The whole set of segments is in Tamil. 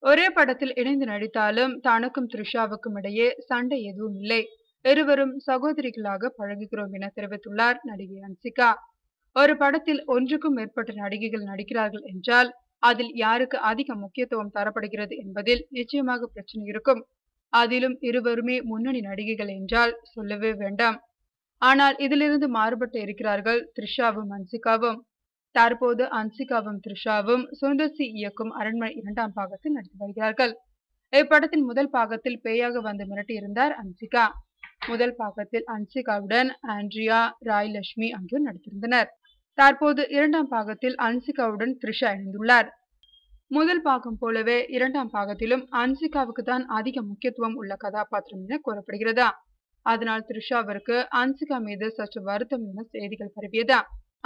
ஒரே படத்தில் இணைந்து நடித்தாலும் தனக்கும் த்ரிஷாவுக்கும் இடையே சண்டை எதுவும் இல்லை. இருவரும் சகோதரிகளாக பழகுகிறோம் என தெரிவித்துள்ளார் நடிகை ஹன்சிகா. ஒரு படத்தில் ஒன்றுக்கும் மேற்பட்ட நடிகைகள் நடிக்கிறார்கள் என்றால் அதில் யாருக்கு அதிக முக்கியத்துவம் தரப்படுகிறது என்பதில் நிச்சயமாக பிரச்சனை இருக்கும். அதிலும் இருவருமே முன்னணி நடிகைகள் என்றால் சொல்லவே வேண்டாம். ஆனால் இதிலிருந்து மாறுபட்டு இருக்கிறார்கள் த்ரிஷாவும் ஹன்சிகாவும். தற்போது ஹன்சிகாவும் த்ரிஷாவும் சுந்தர் சி இயக்கும் அரண்மனை 2ஆம் பாகத்தில் நடித்து வருகிறார்கள். இப்படத்தின் முதல் பாகத்தில் பேயாக வந்து மிரட்டியிருந்தார் ஹன்சிகா. முதல் பாகத்தில் ஹன்சிகாவுடன் ஆண்ட்ரியா, ராய்லட்சுமி ஆகியோர் நடித்திருந்தனர். தற்போது 2ஆம் பாகத்தில் ஹன்சிகாவுடன் த்ரிஷா இணைந்துள்ளார். முதல் பாகம் போலவே 2ஆம் பாகத்திலும் ஹன்சிகாவுக்கு தான் அதிக முக்கியத்துவம் உள்ள கதாபாத்திரம் என கூறப்படுகிறதா. அதனால் த்ரிஷாவிற்கு ஹன்சிகா மீது சற்று வருத்தம் என செய்திகள் பரவியதா.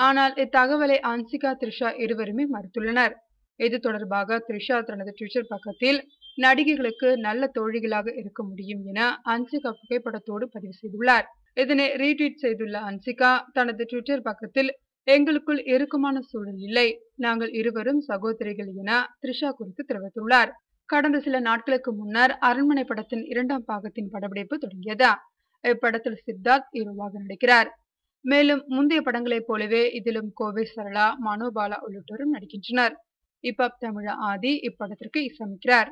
ஆனால் இத்தகவலை ஹன்சிகா, த்ரிஷா இருவருமே மறுத்துள்ளனர். இது தொடர்பாக த்ரிஷா தனது ட்விட்டர் பக்கத்தில் நடிகைகளுக்கு நல்ல தோழிகளாக இருக்க முடியும் என ஹன்சிகா புகைப்படத்தோடு பதிவு செய்துள்ளார். இதனை ரீட்வீட் செய்துள்ள ஹன்சிகா தனது ட்விட்டர் பக்கத்தில் எங்களுக்குள் இறுக்கமான சூழல் இல்லை, நாங்கள் இருவரும் சகோதரிகள் என த்ரிஷா குறித்து தெரிவித்துள்ளார். கடந்த சில நாட்களுக்கு முன்னர் அரண்மனை படத்தின் 2ஆம் பாகத்தின் படப்பிடிப்பு தொடங்கியதா. இப்படத்தில் சித்தார்த் ஹீரோவாக நடிக்கிறார். மேலும் முந்தைய படங்களைப் போலவே இதிலும் கோவை சரளா, மனோபாலா உள்ளிட்டோரும் நடிக்கின்றனர். இப்ப தமிழ ஆதி இப்படத்திற்கு இசையமைக்கிறார்.